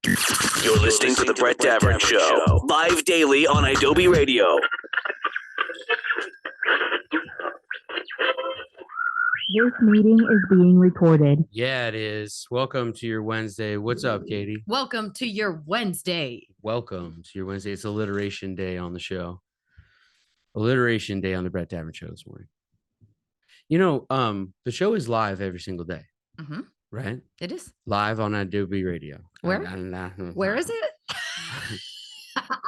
You're listening to The Brett Davern Show, live daily on Adobe Radio. This meeting is being recorded. Yeah, it is. Welcome to your Wednesday. What's up, Katie? Welcome to your Wednesday. Welcome to your Wednesday. It's alliteration day on the show. Alliteration day on the Brett Davern Show this morning. You know, the show is live every single day. Mm-hmm. Right? It is. Live on Adobe Radio. Where? Where is it?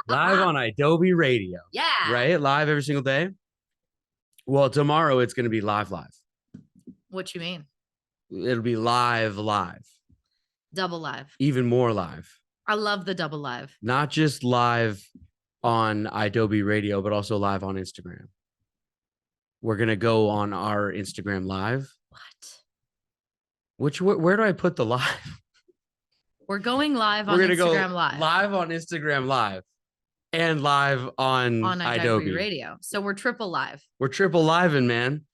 Live on Adobe Radio. Yeah. Right? Live every single day. Well, tomorrow it's going to be live. What you mean? It'll be live. Double live. Even more live. I love the double live. Not just live on Adobe Radio, but also live on Instagram. We're going to go on our Instagram live. What? Where do I put the live? We're going live on Instagram Live. Live on Instagram Live and live on Adobe Radio. So we're triple live. We're triple living, man.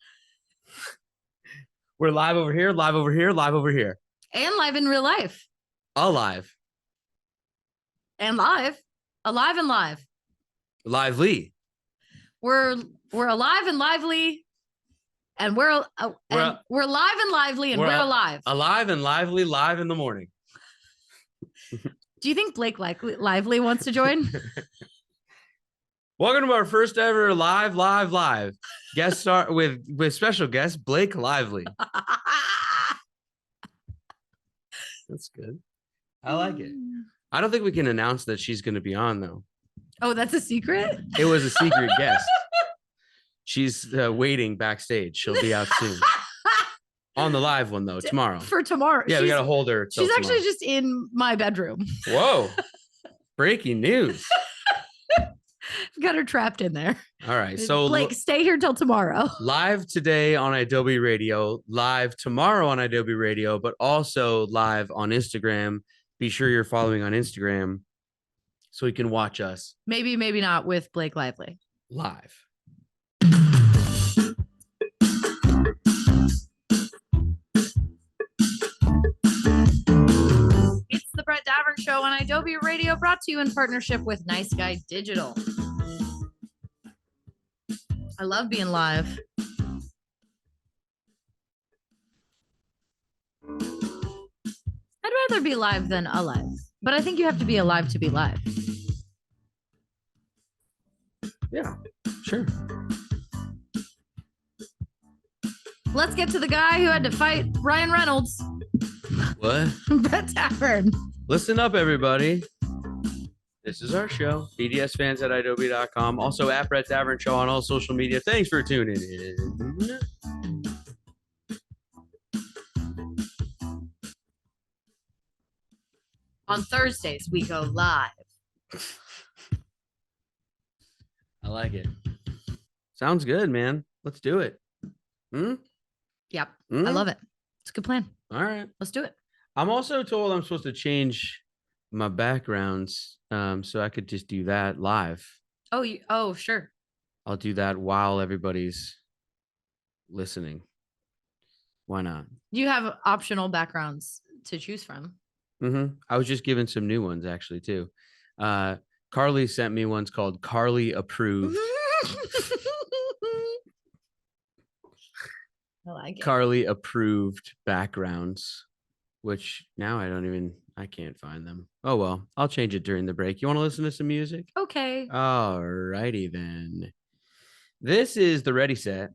We're live over here, live over here, live over here. And live in real life. Alive. And live. Alive and live. Lively. We're alive and lively. And we're live and lively and we're alive. Alive and lively, live in the morning. Do you think Blake Lively wants to join? Welcome to our first ever live guest star with special guest Blake Lively. That's good. I like it. I don't think we can announce that she's going to be on though. Oh, that's a secret? It was a secret guest. She's waiting backstage. She'll be out soon. On the live one, though, tomorrow. For tomorrow. Yeah, we got to hold her. She's actually just in my bedroom. Whoa. Breaking news. Got her trapped in there. All right. So, Blake, stay here till tomorrow. Live today on Adobe Radio, live tomorrow on Adobe Radio, but also live on Instagram. Be sure you're following on Instagram so you can watch us. Maybe not with Blake Lively. Live. It's the Brett Davern Show on Adobe Radio, brought to you in partnership with Nice Guy Digital. I love being live. I'd rather be live than alive, but I think you have to be alive to be live. Yeah, sure. Let's get to the guy who had to fight Ryan Reynolds. What? Brett Davern. Listen up, everybody. This is our show. BDSfans at Adobe.com. Also at Brett Davern Show on all social media. Thanks for tuning in. On Thursdays, we go live. I like it. Sounds good, man. Let's do it. Yep. I love it. It's a good plan. All right. Let's do it. I'm also told I'm supposed to change my backgrounds so I could just do that live. Oh, sure. I'll do that while everybody's listening. Why not? You have optional backgrounds to choose from. I was just given some new ones actually too. Carly sent me ones called Carly Approved. I like it. Carly Approved backgrounds, which now I can't find them. Oh, well, I'll change it during the break. You want to listen to some music? Okay. All righty then. This is the Ready Set.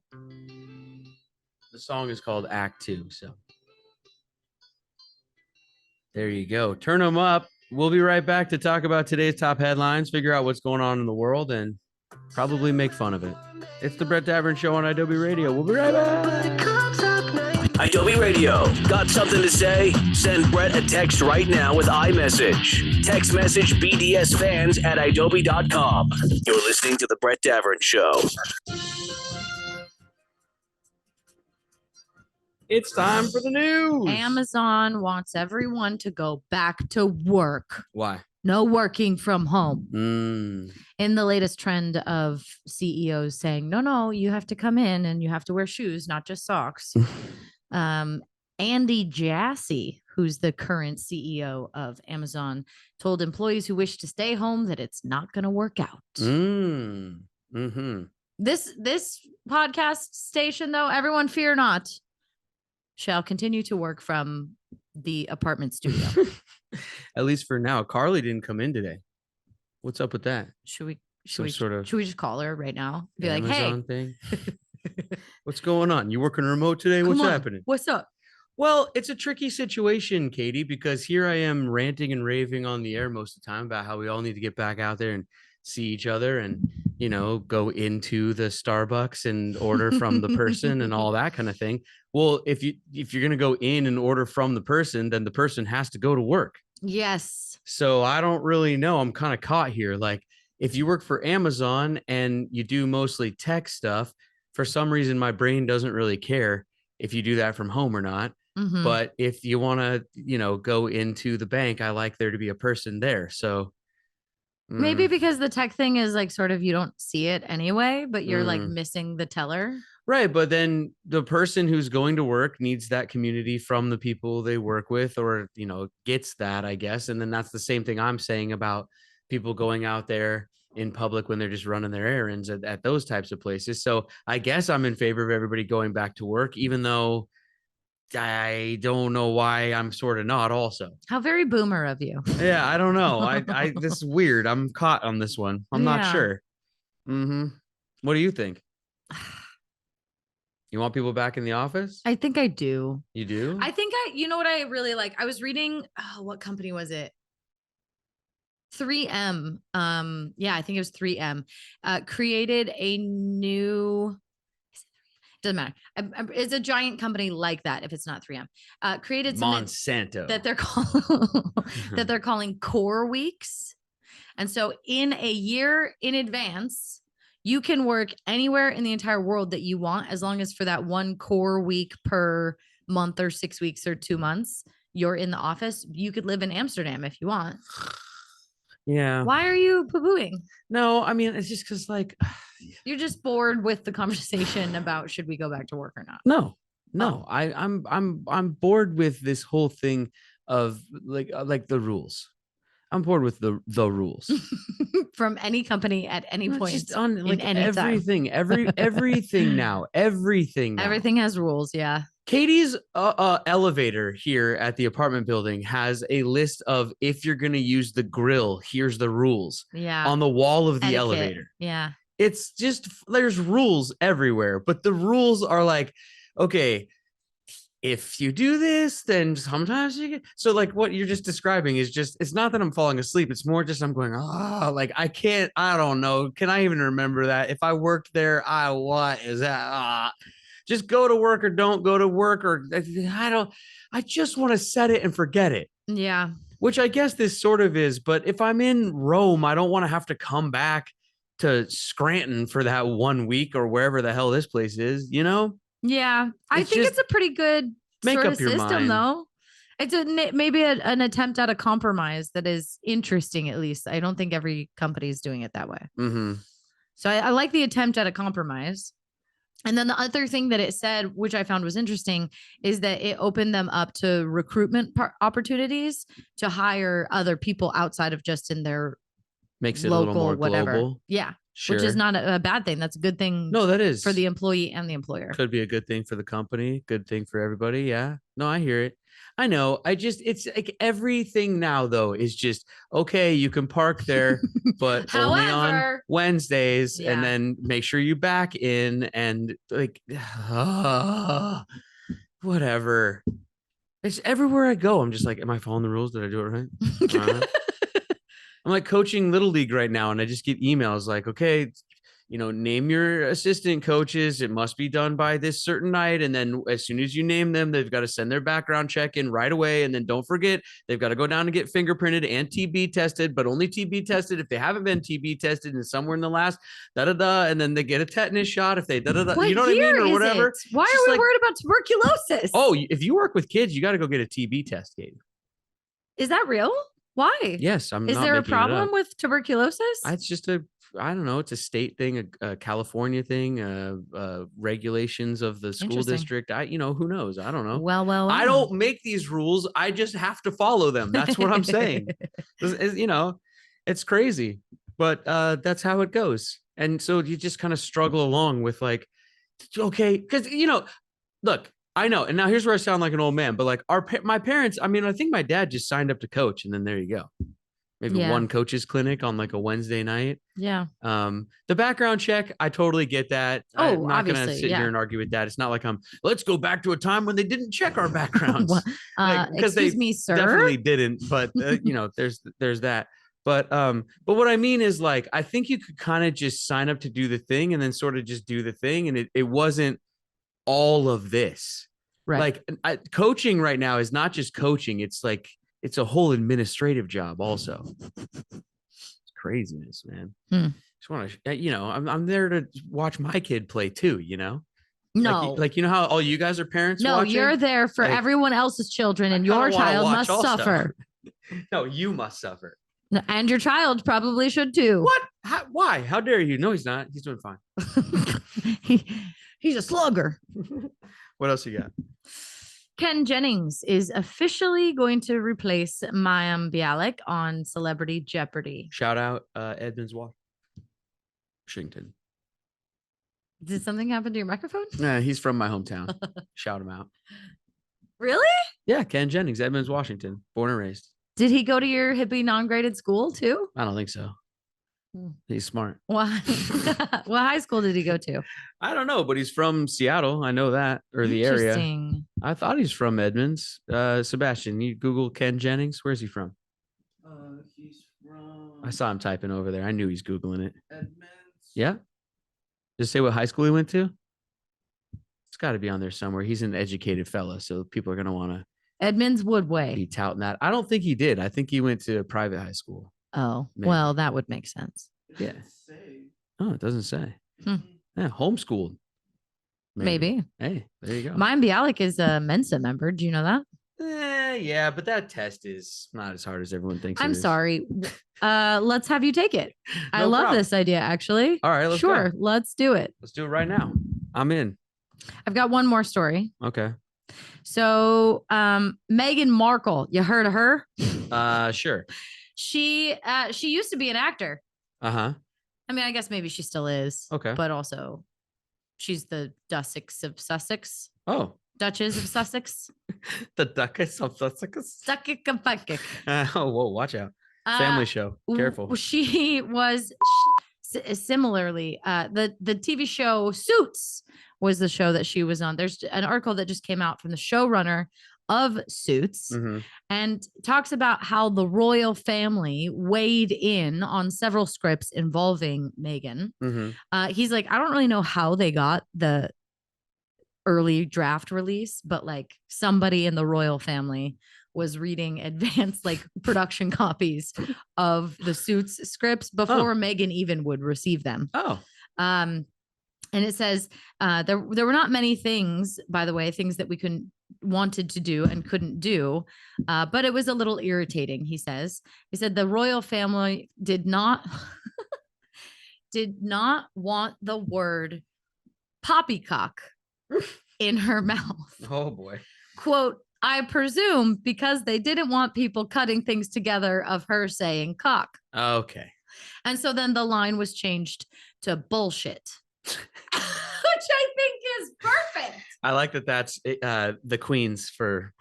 The song is called Act 2. So there you go. Turn them up. We'll be right back to talk about today's top headlines, figure out what's going on in the world, and probably make fun of it. It's the Brett Davern Show on Adobe Radio. We'll be right back. Adobe Radio. Got something to say? Send Brett a text right now with iMessage. Text message BDSfans at Adobe.com. You're listening to The Brett Davern Show. It's time for the news. Amazon wants everyone to go back to work. Why? No working from home. In the latest trend of CEOs saying, no, you have to come in and you have to wear shoes, not just socks. Andy Jassy, who's the current CEO of Amazon, told employees who wish to stay home that it's not going to work out. Mm-hmm. This podcast station, though, everyone fear not, shall continue to work from the apartment studio. At least for now. Carly didn't come in today. What's up with that? Should we just call her right now? Be Amazon like, hey, thing? What's going on? You working remote today? What's happening? What's up? Well, it's a tricky situation, Katie, because here I am ranting and raving on the air most of the time about how we all need to get back out there and see each other and, you know, go into the Starbucks and order from the person and all that kind of thing. Well, if you're going to go in and order from the person, then the person has to go to work. Yes. So I don't really know. I'm kind of caught here. Like, if you work for Amazon and you do mostly tech stuff, for some reason, my brain doesn't really care if you do that from home or not. Mhm. But if you want to, you know, go into the bank, I like there to be a person there. So maybe because the tech thing is like sort of, you don't see it anyway, but you're like missing the teller. Right. But then the person who's going to work needs that community from the people they work with, or, you know, gets that, I guess. And then that's the same thing I'm saying about people going out there in public when they're just running their errands at those types of places. So I guess I'm in favor of everybody going back to work, even though I don't know why I'm sort of not also. How very boomer of you. Yeah, I don't know. I this is weird. I'm caught on this one. I'm not sure. What do you think? You want people back in the office? I think I do. You do? I think you know what I really like? I was reading, what company was it? 3M. Yeah, I think it was 3M. Created a new, doesn't matter. It's a giant company like that. If it's not 3M, created Monsanto that they're calling core weeks. And so in a year in advance, you can work anywhere in the entire world that you want, as long as for that one core week per month or 6 weeks or 2 months, you're in the office. You could live in Amsterdam if you want. Yeah. Why are you poo-pooing? No, I mean, it's just because like you're just bored with the conversation about should we go back to work or not. No. I'm bored with this whole thing of like the rules. I'm bored with the rules from any company at any point. Just on like everything, everything now. Everything has rules. Yeah. Katie's elevator here at the apartment building has a list of, if you're going to use the grill, here's the rules. Yeah. On the wall of the Etiquette. elevator. Yeah. It's just, there's rules everywhere, but the rules are like, okay, if you do this, then sometimes you get, so like what you're just describing is just, it's not that I'm falling asleep. It's more just, I'm going, like I don't know. Can I even remember that? If I worked there, what is that? Just go to work or don't go to work, or I just want to set it and forget it. Yeah. Which I guess this sort of is, but if I'm in Rome, I don't want to have to come back to Scranton for that 1 week or wherever the hell this place is, you know? Yeah. I think it's a pretty good sort of system though. It's maybe an attempt at a compromise that is interesting, at least. I don't think every company is doing it that way. So I like the attempt at a compromise. And then the other thing that it said, which I found was interesting, is that it opened them up to recruitment opportunities to hire other people outside of just in their makes it local, a little more whatever. Global. Yeah. Sure. Which is not a bad thing. That's a good thing. No, that is for the employee and the employer. Could be a good thing for the company. Good thing for everybody. Yeah. No, I hear it. I know. It's like everything now though is just, okay, you can park there, but only on Wednesdays, and then make sure you back in, and like, whatever. It's everywhere I go. I'm just like, am I following the rules? Did I do it right? I'm like coaching Little League right now, and I just get emails like, okay, you know, name your assistant coaches. It must be done by this certain night. And then as soon as you name them, they've got to send their background check in right away. And then don't forget, they've got to go down and get fingerprinted and TB tested, but only TB tested if they haven't been TB tested and somewhere in the last and then they get a tetanus shot if they you know what I mean, or whatever. Why are we worried about tuberculosis? Oh, if you work with kids, you got to go get a TB test, Katie. Is that real? Why? Yes, I'm Is not there a making it problem up. with tuberculosis? It's just I don't know. It's a state thing, a California thing, regulations of the school district. Who knows? I don't know. Well. I don't make these rules. I just have to follow them. That's what I'm saying. It's crazy, but that's how it goes. And so you just kind of struggle along with like, okay, because look, I know. And now here's where I sound like an old man, but like my parents, I mean, I think my dad just signed up to coach, and then there you go. Maybe one coach's clinic on like a Wednesday night. Yeah. The background check, I totally get that. I'm not going to sit here and argue with that. It's not like let's go back to a time when they didn't check our backgrounds. Because excuse me, sir. Definitely didn't. But, there's that. But what I mean is like, I think you could kind of just sign up to do the thing and then sort of just do the thing. And it wasn't all of this. Right. Like coaching right now is not just coaching. It's like, it's a whole administrative job also. It's craziness, man. Just want to, I'm there to watch my kid play too, No. Like how all you guys are parents watching? You're there for everyone else's children, and your child must suffer. No, you must suffer. And your child probably should too. What? Why? How dare you? No, he's not. He's doing fine. He's a slugger. What else you got? Ken Jennings is officially going to replace Mayim Bialik on Celebrity Jeopardy. Shout out Edmonds, Washington. Did something happen to your microphone? Yeah, he's from my hometown. Shout him out. Really? Yeah, Ken Jennings, Edmonds, Washington, born and raised. Did he go to your hippie non-graded school too? I don't think so. He's smart. What high school did he go to? I don't know, but he's from Seattle. I know that, or the area. I thought he's from Edmonds. Sebastian, you Google Ken Jennings. Where's he from? He's from. I saw him typing over there. I knew he's Googling it. Edmonds. Yeah. Just say what high school he went to. It's got to be on there somewhere. He's an educated fella, so people are going to want to. Edmonds Woodway. Be touting that. I don't think he did. I think he went to a private high school. Oh, maybe. Well, that would make sense. Yeah. Oh, it doesn't say. Yeah, homeschooled. Maybe. Hey, there you go. Mayim Bialik is a Mensa member. Do you know that? Yeah, but that test is not as hard as everyone thinks. I'm sorry. Let's have you take it. I love this idea, actually. All right, let's go. Let's do it. Let's do it right now. I'm in. I've got one more story. Okay. So, Meghan Markle, you heard of her? Sure. She used to be an actor. Uh-huh. I mean, I guess maybe she still is. Okay. But also, she's the Duchess of Sussex. Oh. Duchess of Sussex. The Duchess of Sussex. Oh, whoa! Watch out. Family show. Careful. She was similarly. The TV show Suits was the show that she was on. There's an article that just came out from the showrunner of Suits and talks about how the royal family weighed in on several scripts involving Meghan. He's like, I don't really know how they got the early draft release, but like somebody in the royal family was reading advanced like production copies of the Suits scripts before Meghan even would receive them. And it says there were not many things, by the way, things that we wanted to do and couldn't do, but it was a little irritating. He said the royal family did not want the word poppycock in her mouth. Oh boy. Quote, I presume because they didn't want people cutting things together of her saying cock. Okay. And so then the line was changed to bullshit, which I think is perfect. I like that. That's the Queen's for.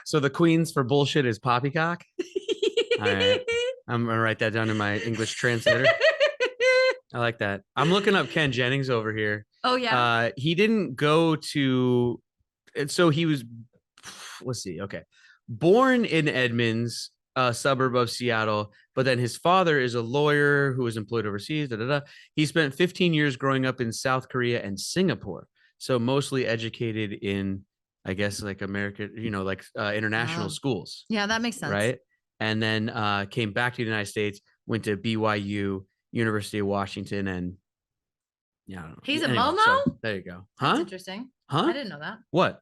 So the Queen's for bullshit is poppycock. All right. I'm gonna write that down in my English translator. I like that. I'm looking up Ken Jennings over here. Oh yeah. He didn't go to, and so he was. Let's see. Okay, born in Edmonds, a suburb of Seattle, but then his father is a lawyer who was employed overseas. He spent 15 years growing up in South Korea and Singapore, so mostly educated in, I guess, like American, international schools. Yeah, that makes sense. Right, and then came back to the United States, went to BYU, University of Washington, and yeah, I don't know. He's a Momo? So, there you go. Huh? That's interesting. Huh? I didn't know that. What?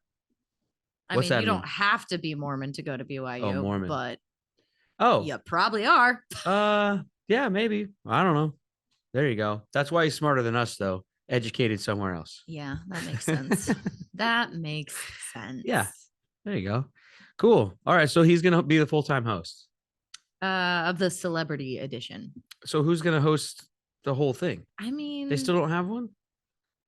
I mean, you don't have to be Mormon to go to BYU. Oh, Mormon. But Oh. You probably are. Yeah, maybe. I don't know. There you go. That's why he's smarter than us, though. Educated somewhere else. Yeah, that makes sense. That makes sense. Yeah. There you go. Cool. All right. So he's going to be the full-time host. Of the celebrity edition. So who's going to host the whole thing? I mean, they still don't have one?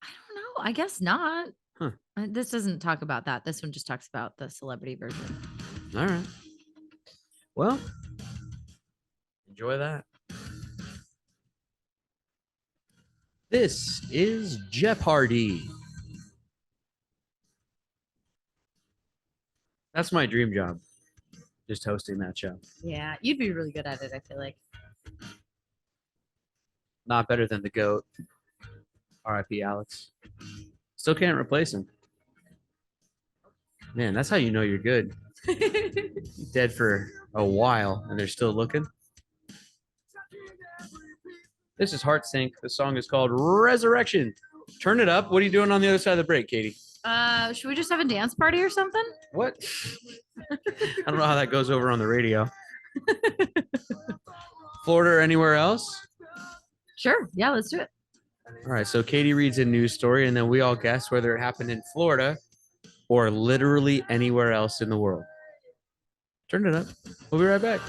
I don't know. I guess not. Huh. This doesn't talk about that. This one just talks about the celebrity version. All right. Well, enjoy that. This is Jeff Hardy. That's my dream job. Just hosting that show. Yeah, you'd be really good at it, I feel like. Not better than the GOAT. R.I.P. Alex. Still can't replace him. Man, that's how you know you're good. Dead for a while and they're still looking. This is Heart Sink. The song is called Resurrection. Turn it up. What are you doing on the other side of the break, Katie? Should we just have a dance party or something? What? I don't know how that goes over on the radio. Florida or anywhere else? Sure. Yeah, let's do it. All right. So Katie reads a news story and then we all guess whether it happened in Florida or literally anywhere else in the world. Turn it up. We'll be right back.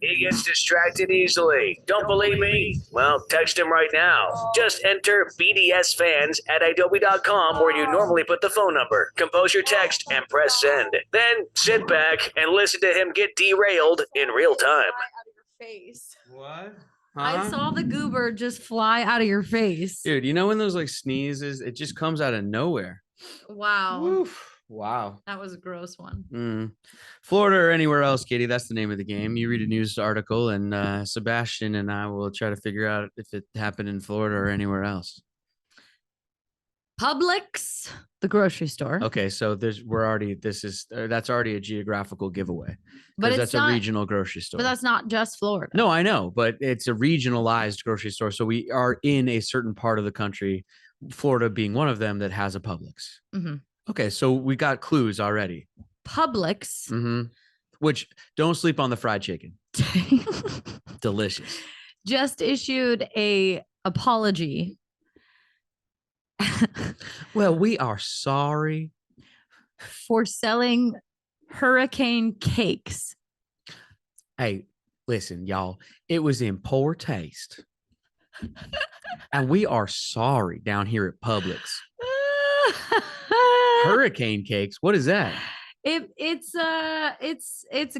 He gets distracted easily. Don't believe me? Well, text him right now. Just enter bdsfans@adobe.com where you normally put the phone number. Compose your text and press send. Then sit back and listen to him get derailed in real time. Out of your face. What? I saw the goober just fly out of your face. Dude, you know when those like sneezes, it just comes out of nowhere. Wow. Woof. Wow. That was a gross one. Florida or anywhere else, Katie, that's the name of the game. You read a news article and Sebastian and I will try to figure out if it happened in Florida or anywhere else. Publix, the grocery store. Okay, so that's already a geographical giveaway. But that's a regional grocery store. But that's not just Florida. No, I know, but it's a regionalized grocery store. So we are in a certain part of the country, Florida being one of them, that has a Publix. Mm-hmm. Okay, so we got clues already. Publix. Mm-hmm. Which, don't sleep on the fried chicken. Delicious. Just issued a apology. Well, we are sorry for selling hurricane cakes. Hey, listen, y'all. It was in poor taste. And we are sorry down here at Publix. Hurricane cakes. What is that? It's a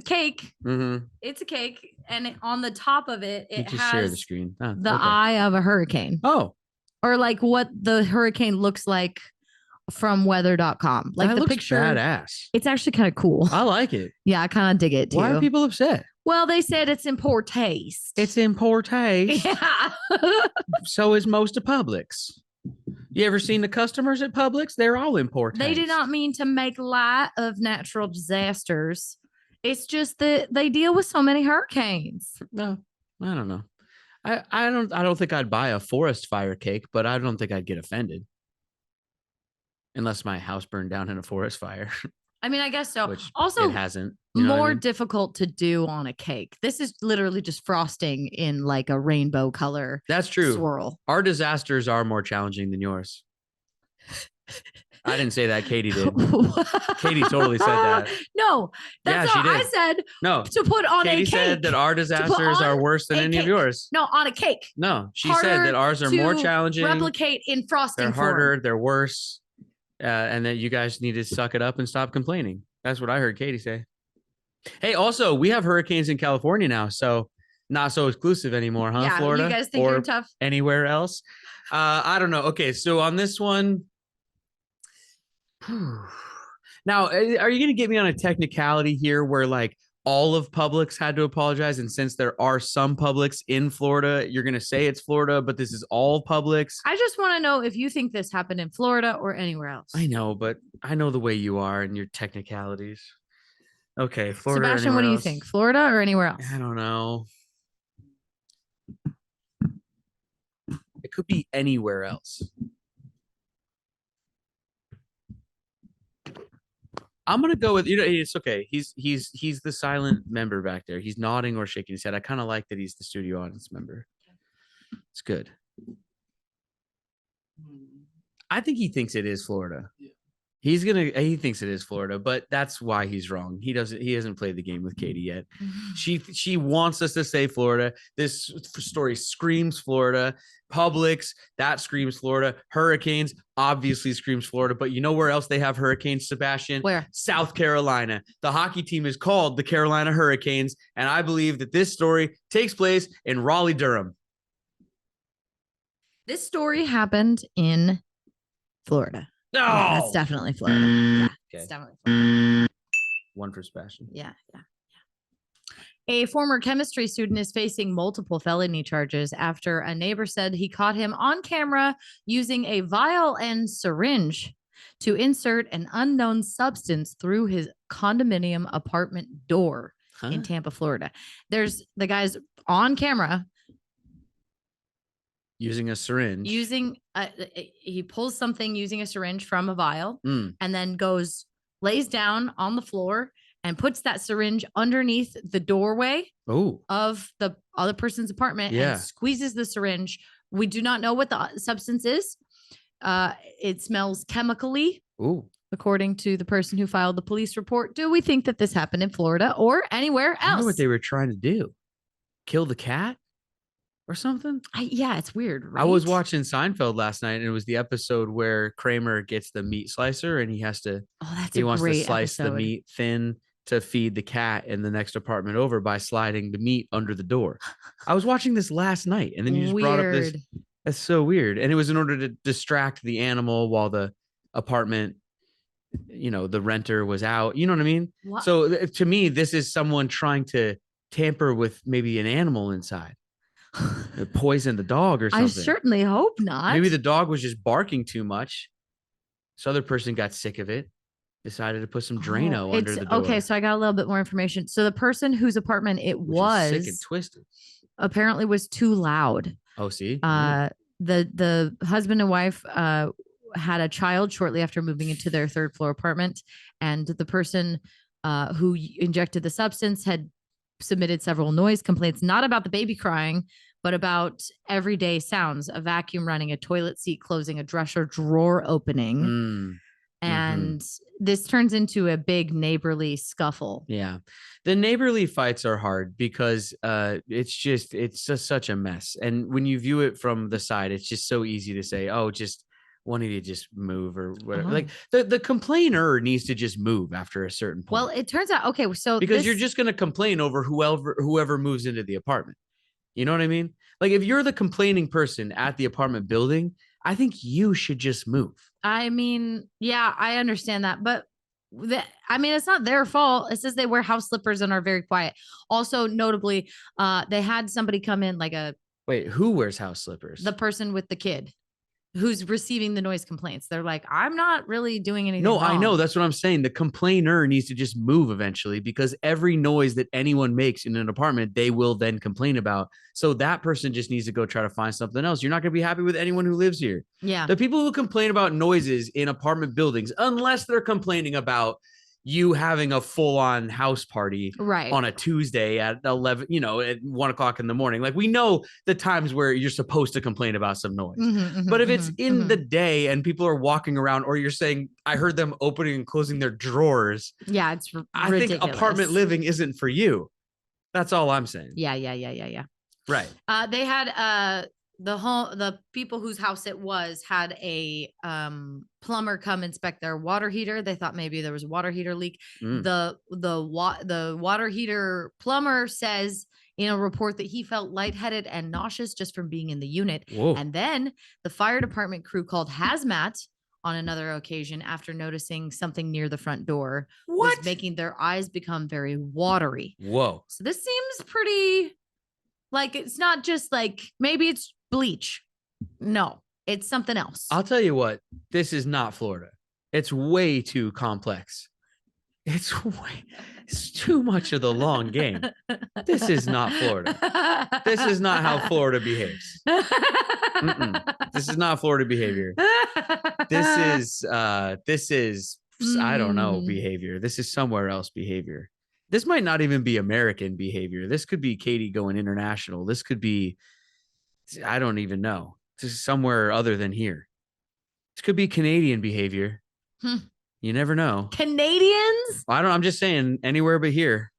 cake. Mm-hmm. It's a cake, and on the top of it, it just has share the screen. Oh, the eye of a hurricane. Oh, or like what the hurricane looks like from weather.com. Like that the looks picture. badass. It's actually kind of cool. I like it. Yeah, I kind of dig it too. Why are people upset? Well, they said it's in poor taste. It's in poor taste. Yeah. So is most of Publix. You ever seen the customers at Publix? They're all in poor taste. They do not mean to make light of natural disasters. It's just that they deal with so many hurricanes. No, I don't know. I don't think I'd buy a forest fire cake, but I don't think I'd get offended. Unless my house burned down in a forest fire. I mean, I guess so. Which also, it hasn't. You know more what I mean? difficult to do on a cake. This is literally just frosting in like a rainbow color. That's true. Swirl. Our disasters are more challenging than yours. I didn't say that. Katie did. Katie totally said that. No, that's yeah, not. I said no. To put on Katie a cake. said that our disasters are worse than any of yours. No, on a cake. No, she said that ours are more challenging. Replicate in frosting. They're harder. They're worse. And that you guys need to suck it up and stop complaining. That's what I heard Katie say. Hey, also, we have hurricanes in California now, so not so exclusive anymore, huh? Yeah, Florida, you guys think you're tough? Anywhere else? I don't know. Okay, so on this one, now, are you going to get me on a technicality here where like all of Publix had to apologize, and since there are some Publix in Florida, you're going to say it's Florida, but this is all Publix? I just want to know if you think this happened in Florida or anywhere else. I know, but I know the way you are and your technicalities. Okay, Florida. Sebastian, what do you think? Florida or anywhere else? I don't know. It could be anywhere else. I'm gonna go with it's okay. He's the silent member back there. He's nodding or shaking his head. I kind of like that he's the studio audience member. It's good. I think he thinks it is Florida. Yeah. He thinks it is Florida, but that's why he's wrong. He hasn't played the game with Katie yet. She wants us to say Florida. This story screams Florida. Publix, that screams Florida. Hurricanes obviously screams Florida, but you know where else they have hurricanes, Sebastian? Where? South Carolina. The hockey team is called the Carolina Hurricanes, and I believe that this story takes place in Raleigh-Durham. This story happened in Florida. No, Yeah, that's definitely Florida. Yeah, it's definitely Florida. One for Sebastian. Yeah. A former chemistry student is facing multiple felony charges after a neighbor said he caught him on camera using a vial and syringe to insert an unknown substance through his condominium apartment door in Tampa, Florida. There's the guy's on camera using a syringe. He pulls something using a syringe from a vial and then lays down on the floor and puts that syringe underneath the doorway of the other person's apartment and squeezes the syringe. We do not know what the substance is. It smells chemically, according to the person who filed the police report. Do we think that this happened in Florida or anywhere else? I know what they were trying to do. Kill the cat or something? It's weird, right? I was watching Seinfeld last night, and it was the episode where Kramer gets the meat slicer, and he wants to slice the meat thin to feed the cat in the next apartment over by sliding the meat under the door. I was watching this last night, and then you just brought up this. That's so weird. And it was in order to distract the animal while the apartment, the renter was out. You know what I mean? What? So to me, this is someone trying to tamper with maybe an animal inside. Poison the dog or something. I certainly hope not. Maybe the dog was just barking too much. This other person got sick of it, decided to put some Drano under the door. Okay, so I got a little bit more information. So the person whose apartment it was sick and twisted apparently was too loud. Oh, see? The husband and wife had a child shortly after moving into their third floor apartment, and the person who injected the substance had submitted several noise complaints, not about the baby crying, but about everyday sounds: a vacuum running, a toilet seat closing, a dresser drawer opening. And this turns into a big neighborly scuffle. Yeah. The neighborly fights are hard because it's just such a mess. And when you view it from the side, it's just so easy to say, oh, just one of you just move or whatever. Like the complainer needs to just move after a certain point. Well, it turns out, okay, so because you're just going to complain over whoever moves into the apartment. You know what I mean? Like if you're the complaining person at the apartment building, I think you should just move. I mean, yeah, I understand that, but it's not their fault. It says they wear house slippers and are very quiet. Also, notably, they had somebody come in wait, who wears house slippers? The person with the kid who's receiving the noise complaints. They're like, I'm not really doing anything wrong. I know. That's what I'm saying. The complainer needs to just move eventually, because every noise that anyone makes in an apartment, they will then complain about. So that person just needs to go try to find something else. You're not going to be happy with anyone who lives here. Yeah. The people who complain about noises in apartment buildings, unless they're complaining about you having a full-on house party on a Tuesday at 11, at 1 o'clock in the morning. Like, we know the times where you're supposed to complain about some noise, but if it's in the day and people are walking around, or you're saying, I heard them opening and closing their drawers. Yeah. It's ridiculous. I think apartment living isn't for you. That's all I'm saying. Yeah. Right. They had, the people whose house it was had a plumber come inspect their water heater. They thought maybe there was a water heater leak. The water heater plumber says in a report that he felt lightheaded and nauseous just from being in the unit. Whoa. And then the fire department crew called hazmat on another occasion after noticing something near the front door was making their eyes become very watery. Whoa. So this seems pretty, like, it's not just like, maybe it's bleach. No, it's something else. I'll tell you what, this is not Florida. It's way too complex. It's too much of the long game. This is not Florida. This is not how Florida behaves. This is not Florida behavior. This is I don't know behavior. This is somewhere else behavior. This might not even be American behavior. This could be Katie going international. This could be, I don't even know. This is somewhere other than here. This could be Canadian behavior. You never know. Canadians? I'm just saying anywhere but here.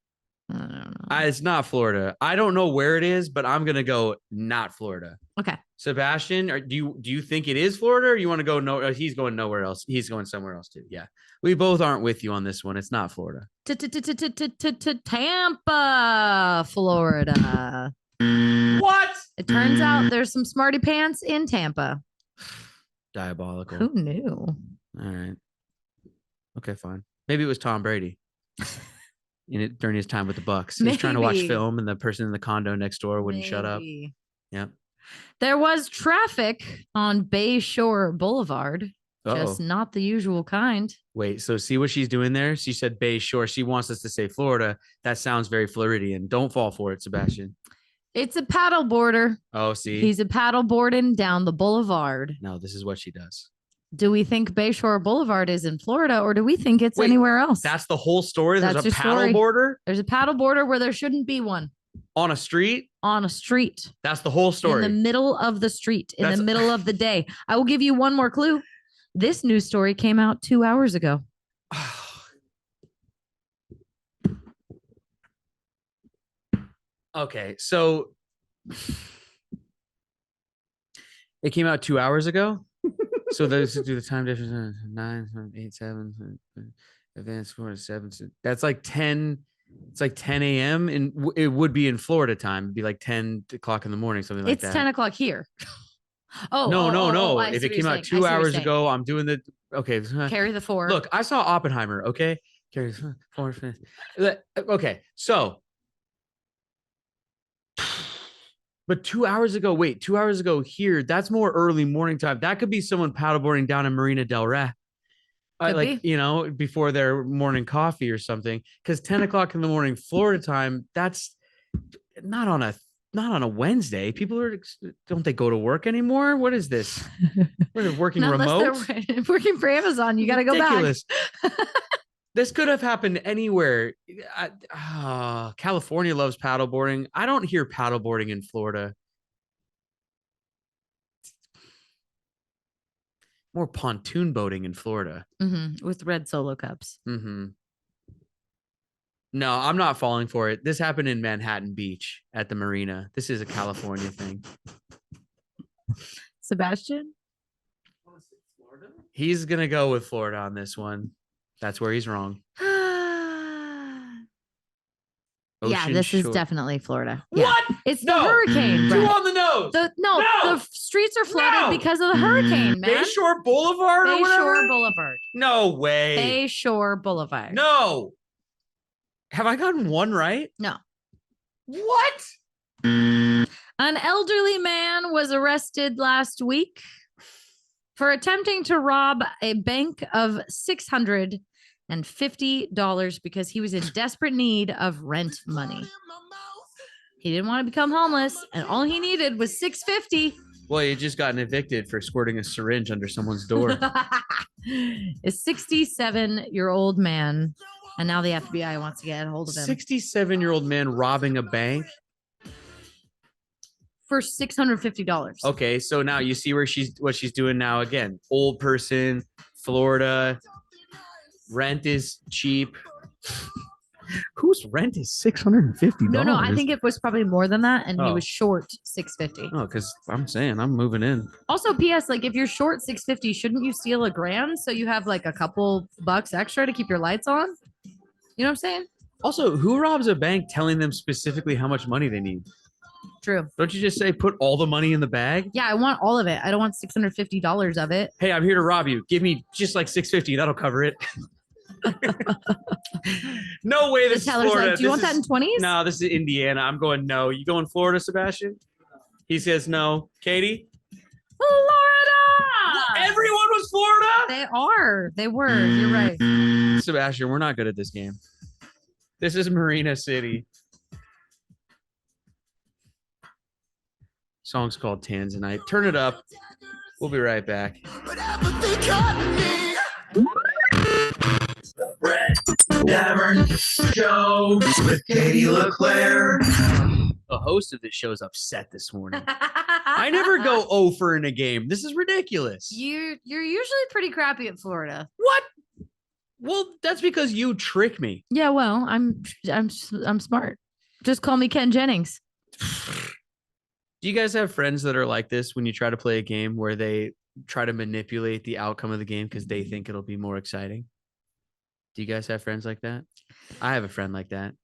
I don't know. It's not Florida. I don't know where it is, but I'm gonna go not Florida. Okay. Sebastian, do you think it is Florida, or you want to go no? He's going nowhere else. He's going somewhere else too. Yeah, we both aren't with you on this one. It's not Florida. Tampa, Florida. What? It turns out there's some smarty pants in Tampa. Diabolical. Who knew? All right. Okay, fine. Maybe it was Tom Brady. During his time with the Bucks, he's trying to watch film, and the person in the condo next door wouldn't shut up. Yeah. There was traffic on Bay Shore Boulevard, just not the usual kind. Wait, so see what she's doing there? She said Bay Shore. She wants us to say Florida. That sounds very Floridian. Don't fall for it, Sebastian. It's a paddle boarder. Oh, see? He's a paddle boarding down the boulevard. No, this is what she does. Do we think Bayshore Boulevard is in Florida, or do we think it's anywhere else? That's the whole story. There's That's a paddle boarder. There's a paddle boarder where there shouldn't be one. On a street? On a street. That's the whole story. In the middle of the street, in the middle of the day. I will give you one more clue. This news story came out 2 hours ago. Okay, so it came out 2 hours ago. So those do the time difference 9, 8, 7, advanced 4 7. That's like 10. It's like 10 a.m. and it would be in Florida time. It'd be like 10 o'clock in the morning, something like that. It's 10 o'clock here. No. If it came out 2 hours ago, I'm doing the Carry the 4. Look, I saw Oppenheimer. Okay, carry 4. Okay, so. But 2 hours ago, 2 hours ago here, that's more early morning time. That could be someone paddleboarding down in Marina Del Rey. Before their morning coffee or something. Because 10 o'clock in the morning, Florida time, that's not on a Wednesday. People don't they go to work anymore? What is this? We're working remote. They're working for Amazon. You got to go back. This could have happened anywhere. California loves paddleboarding. I don't hear paddleboarding in Florida. More pontoon boating in Florida. With red Solo cups. No, I'm not falling for it. This happened in Manhattan Beach at the marina. This is a California thing. Sebastian? He's going to go with Florida on this one. That's where he's wrong. Yeah, this is definitely Florida. Yeah. What? It's the hurricane. Two on the nose. The streets are flooded because of the hurricane, man. Bayshore Boulevard or whatever? Bayshore Boulevard. No way. Bayshore Boulevard. No. Have I gotten one right? No. What? An elderly man was arrested last week for attempting to rob a bank of $650 because he was in desperate need of rent money. He didn't want to become homeless, and all he needed was $650. Well, he just gotten evicted for squirting a syringe under someone's door. A 67-year-old man, and now the FBI wants to get a hold of him. 67-year-old man robbing a bank? For $650. Okay, so now you see what she's doing now again. Old person, Florida, rent is cheap. Whose rent is $650? No, I think it was probably more than that, and he was short $650. Oh, because I'm saying I'm moving in. Also, P.S. Like if you're short $650, shouldn't you steal $1,000 so you have like a couple bucks extra to keep your lights on? You know what I'm saying? Also, who robs a bank telling them specifically how much money they need? True. Don't you just say put all the money in the bag? Yeah, I want all of it. I don't want $650 of it. Hey, I'm here to rob you. Give me just like $650. That'll cover it. No way. This is Florida. Like, do you want that in 20s? No, this is Indiana. I'm going no. You going Florida, Sebastian? He says no. Katie? Florida! Everyone was Florida? They are. They were. You're right. Sebastian, we're not good at this game. This is Marina City. Song's called Tanzanite. Turn it up. We'll be right back. Brett Davern Show with Katie LeClaire. The host of this show is upset this morning. I never go over in a game. This is ridiculous. You're usually pretty crappy at Florida. What? Well, that's because you trick me. Yeah, well, I'm smart. Just call me Ken Jennings. Do you guys have friends that are like this when you try to play a game where they try to manipulate the outcome of the game because they think it'll be more exciting? Do you guys have friends like that? I have a friend like that.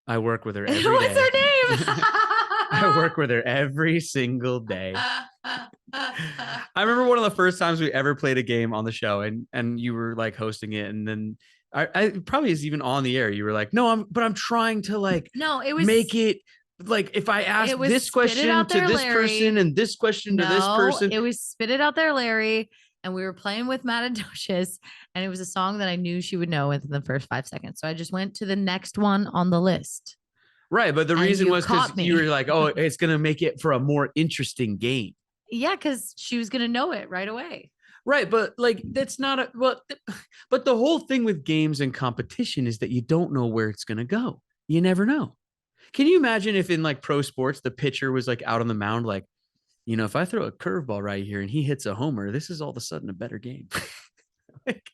I work with her every day. What's her name? I work with her every single day. I remember one of the first times we ever played a game on the show, and you were like hosting it, and then I probably is even on the air. You were like, "No, I'm trying to like it was make it like if I ask this question to this person and this question to this person." It was Spit It Out There, Larry, and we were playing with Matadocious, and it was a song that I knew she would know within the first 5 seconds. So I just went to the next one on the list. Right, but the reason was because you were like, "Oh, it's gonna make it for a more interesting game." Yeah, because she was gonna know it right away. Right, but like that's not but the whole thing with games and competition is that you don't know where it's gonna go. You never know. Can you imagine if in like pro sports the pitcher was like out on the mound, like, you know, if I throw a curveball right here and he hits a homer, this is all of a sudden a better game. Like,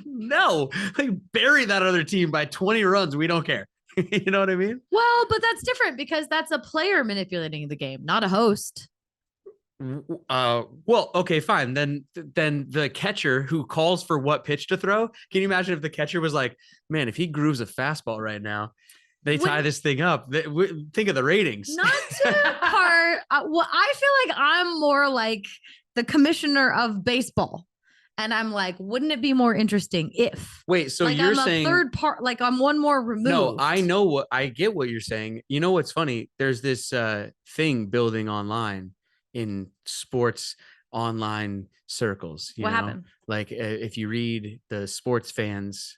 no, like bury that other team by 20 runs. We don't care. You know what I mean? Well, but that's different because that's a player manipulating the game, not a host. Well, okay, fine. Then the catcher who calls for what pitch to throw. Can you imagine if the catcher was like, man, if he grooves a fastball right now, they tie this thing up. Think of the ratings. Not to part. Well, I feel like I'm more like the commissioner of baseball. And I'm like, wouldn't it be more interesting if? Wait, so like you're I'm saying a third part, like I'm one more removed. No, I get what you're saying. You know what's funny? There's this thing building online in sports online circles. What happened? Like if you read the sports fans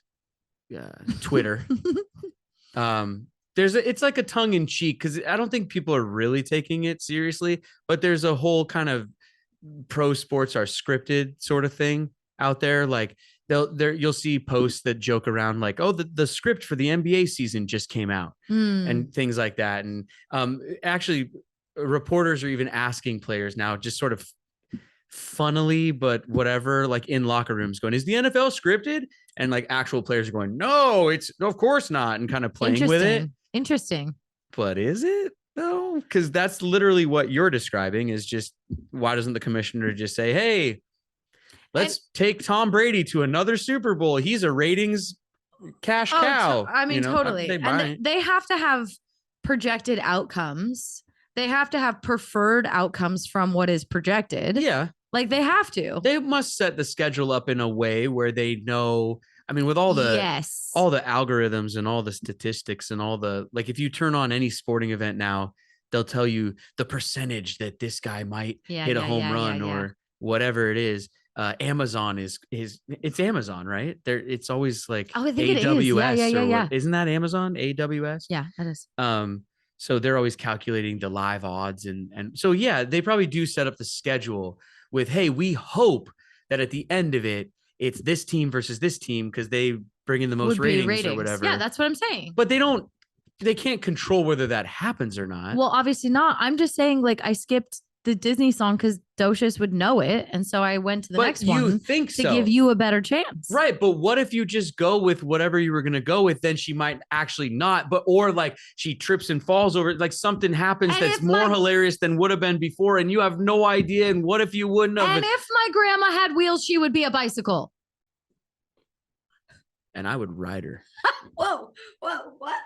Twitter, it's like a tongue in cheek because I don't think people are really taking it seriously, but there's a whole kind of pro sports are scripted sort of thing out there. Like you'll see posts that joke around like, oh, the script for the NBA season just came out and things like that. And actually reporters are even asking players now just sort of funnily, but whatever, like in locker rooms going, is the NFL scripted? And like actual players are going, no, it's of course not. And kind of playing with it. Interesting. But is it? No, because that's literally what you're describing is just why doesn't the commissioner just say, hey, let's take Tom Brady to another Super Bowl. He's a ratings cash cow. I mean, totally. They have to have projected outcomes. They have to have preferred outcomes from what is projected. Yeah. Like they have to. They must set the schedule up in a way where they know. I mean, with all the algorithms and all the statistics and all the, like, if you turn on any sporting event now, they'll tell you the percentage that this guy might hit a home run or whatever it is. Amazon it's Amazon, right? It's always like AWS. Isn't that Amazon? AWS? Yeah, that is. So they're always calculating the live odds. And so, yeah, they probably do set up the schedule with, hey, we hope that at the end of it, it's this team versus this team because they bring in the most ratings or whatever. Yeah, that's what I'm saying. But they can't control whether that happens or not. Well, obviously not. I'm just saying, like, I skipped the Disney song because Docious would know it. And so I went to the next one to give you a better chance. Right. But what if you just go with whatever you were going to go with? Then she might actually not, or like she trips and falls over, like something happens that's more hilarious than would have been before. And you have no idea. And what if you wouldn't have? And if my grandma had wheels, she would be a bicycle. And I would ride her. Whoa, what?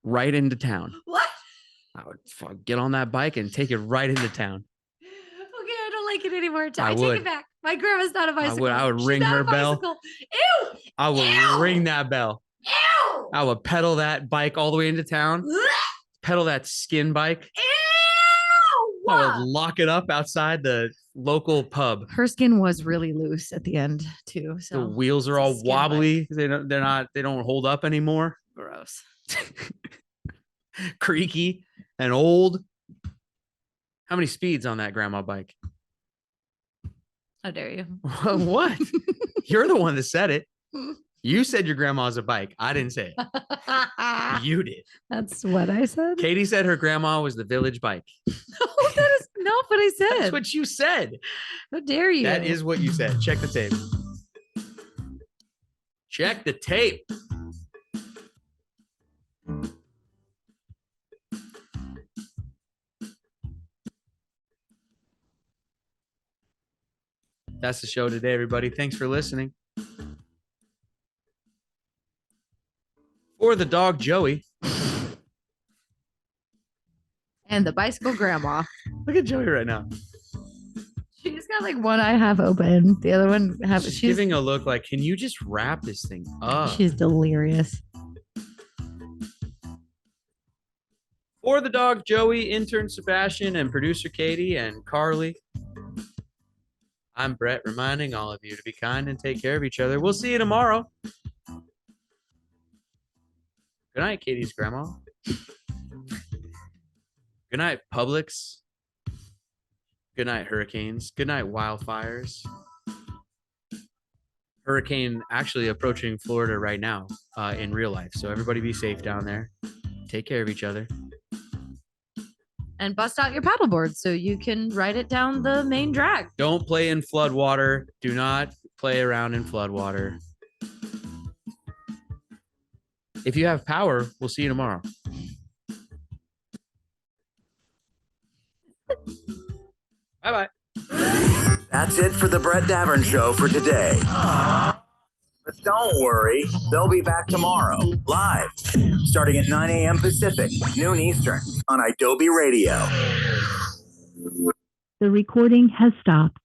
Right into town. What? I would get on that bike and take it right into town. Okay, I don't like it anymore. I take it back. My grandma's not a bicycle. I would ring her bell. Ew! I would ring that bell. Ew! I would pedal that bike all the way into town. Pedal that skin bike. Ew! I would lock it up outside the local pub. Her skin was really loose at the end too. So the wheels are all wobbly. They don't hold up anymore. Gross. Creaky and old. How many speeds on that grandma bike? How dare you? What? You're the one that said it. You said your grandma's a bike. I didn't say it. You did. That's what I said. Katie said her grandma was the village bike. No, that is not what I said. That's what you said. How dare you? That is what you said. Check the tape. Check the tape. That's the show today, everybody. Thanks for listening. For the dog, Joey. And the bicycle grandma. Look at Joey right now. She's got like one eye half open. The other one she's giving a look like, can you just wrap this thing up? She's delirious. For the dog, Joey, intern Sebastian, and producer Katie and Carly. I'm Brett, reminding all of you to be kind and take care of each other. We'll see you tomorrow. Good night, Katie's grandma. Good night, Publix. Good night, hurricanes. Good night, wildfires. Hurricane actually approaching Florida right now in real life. So everybody be safe down there. Take care of each other. And bust out your paddleboard so you can ride it down the main drag. Don't play in flood water. Do not play around in flood water. If you have power, we'll see you tomorrow. Bye-bye. That's it for the Brett Davern Show for today. But don't worry, they'll be back tomorrow, live, starting at 9 a.m. Pacific, noon Eastern, on Adobe Radio. The recording has stopped.